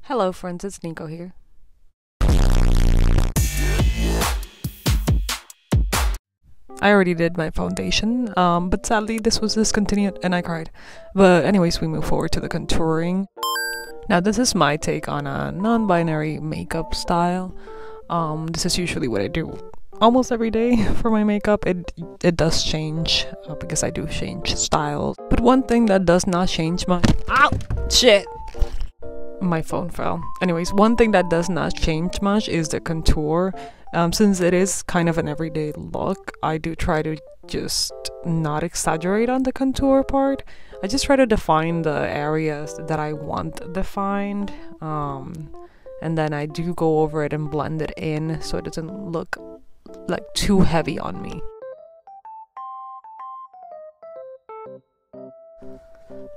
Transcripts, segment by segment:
Hello friends, it's Nico here. I already did my foundation, but sadly this was discontinued and I cried. But anyways, we move forward to the contouring. Now this is my take on a non-binary makeup style. This is usually what I do almost every day for my makeup. It does change because I do change styles. But one thing that does not change my— Ow! Shit! My phone fell. Anyways, one thing that does not change much is the contour. Since it is kind of an everyday look, I do try to just not exaggerate on the contour part. I just try to define the areas that I want defined, and then I do go over it and blend it in so it doesn't look like too heavy on me.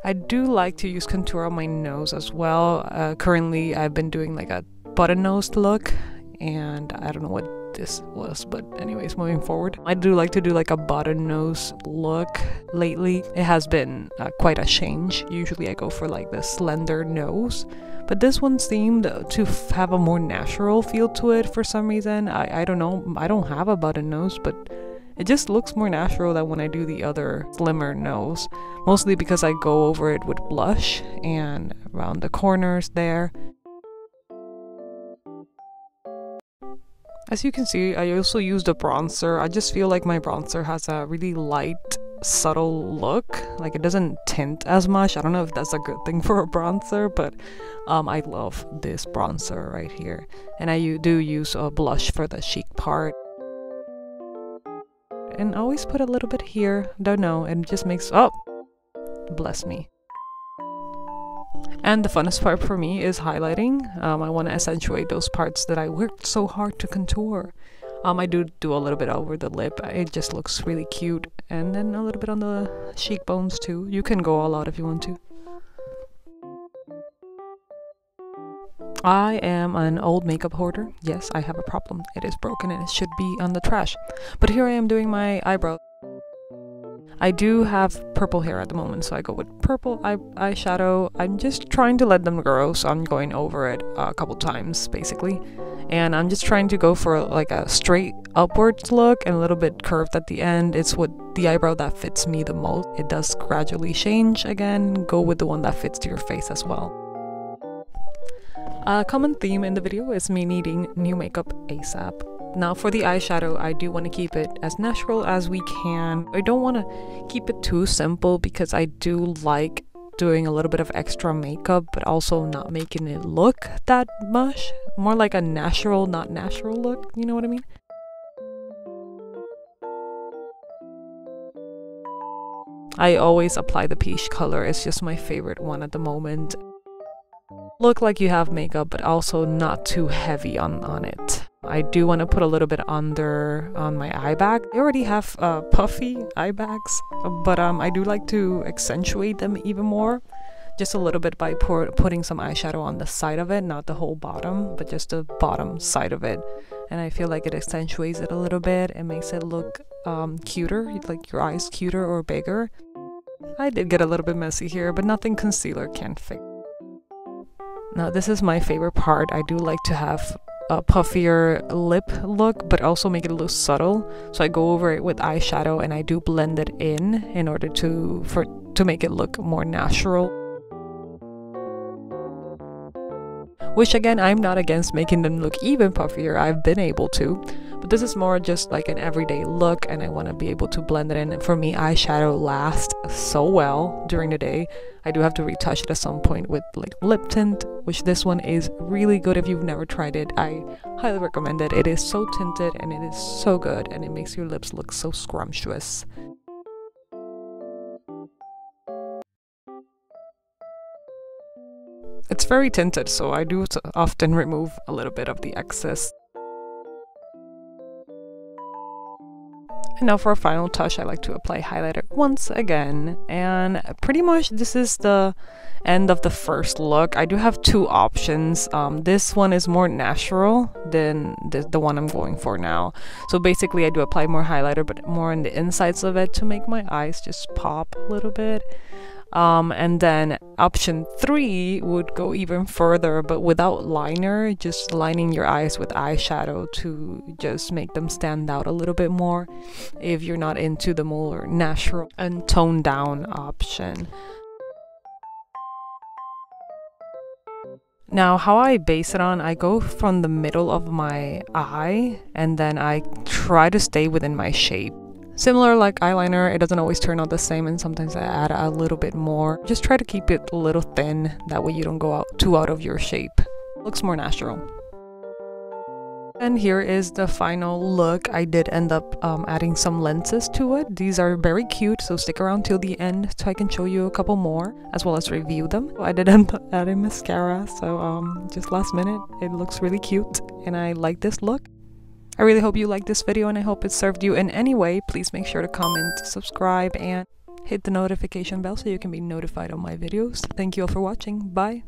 I do like to use contour on my nose as well. Currently I've been doing like a button nose look, and I don't know what this was, but anyways, moving forward, I do like to do like a button nose look lately. It has been quite a change. Usually I go for like the slender nose, but this one seemed to have a more natural feel to it for some reason. I don't know, I don't have a button nose, but it just looks more natural than when I do the other slimmer nose, mostly because I go over it with blush and around the corners there. As you can see, I also used a bronzer. I just feel like my bronzer has a really light, subtle look. Like it doesn't tint as much. I don't know if that's a good thing for a bronzer, but I love this bronzer right here. And I do use a blush for the cheek part. And always put a little bit here. Don't know, it just makes— oh, bless me. And the funnest part for me is highlighting. I want to accentuate those parts that I worked so hard to contour. I do a little bit over the lip. It just looks really cute. And then a little bit on the cheekbones too. You can go all out if you want to. I am an old makeup hoarder. Yes, I have a problem. It is broken and it should be on the trash. But here I am doing my eyebrow. I do have purple hair at the moment, so I go with purple eyeshadow. I'm just trying to let them grow, so I'm going over it a couple times basically. And I'm just trying to go for like a straight upwards look and a little bit curved at the end. It's what the eyebrow that fits me the most. It does gradually change again. Go with the one that fits to your face as well. A common theme in the video is me needing new makeup ASAP. Now for the eyeshadow, I do want to keep it as natural as we can. I don't want to keep it too simple because I do like doing a little bit of extra makeup, but also not making it look that much. More like a natural, not natural look, you know what I mean? I always apply the peach color. It's just my favorite one at the moment. Look like you have makeup, but also not too heavy on it. I do want to put a little bit under on my eye bag. I already have puffy eye bags, but I do like to accentuate them even more. Just a little bit by putting some eyeshadow on the side of it, not the whole bottom, but just the bottom side of it. And I feel like it accentuates it a little bit and makes it look cuter, like your eyes cuter or bigger. I did get a little bit messy here, but nothing concealer can fix. Now this is my favorite part. I do like to have a puffier lip look, but also make it look subtle. So I go over it with eyeshadow and I do blend it in order to make it look more natural. Which again, I'm not against making them look even puffier. I've been able to, but this is more just like an everyday look and I want to be able to blend it in. And for me, eyeshadow lasts so well during the day. I do have to retouch it at some point with like lip tint, which this one is really good. If you've never tried it, I highly recommend it. It is so tinted and it is so good and it makes your lips look so scrumptious. It's very tinted, so I do often remove a little bit of the excess. And now for a final touch, I like to apply highlighter once again. And pretty much this is the end of the first look. I do have two options. This one is more natural than the one I'm going for now. So basically I do apply more highlighter, but more on the insides of it to make my eyes just pop a little bit. And then option 3 would go even further, but without liner, just lining your eyes with eyeshadow to just make them stand out a little bit more if you're not into the more natural and toned down option. Now, how I base it on, I go from the middle of my eye and then I try to stay within my shape. Similar like eyeliner, it doesn't always turn out the same, and sometimes I add a little bit more. Just try to keep it a little thin, that way you don't go too out of your shape. Looks more natural. And here is the final look. I did end up adding some lenses to it. These are very cute, so stick around till the end so I can show you a couple more as well as review them. I did end up adding mascara, so just last minute. It looks really cute and I like this look. I really hope you liked this video and I hope it served you in any way. Please make sure to comment, subscribe, and hit the notification bell so you can be notified of my videos. Thank you all for watching. Bye!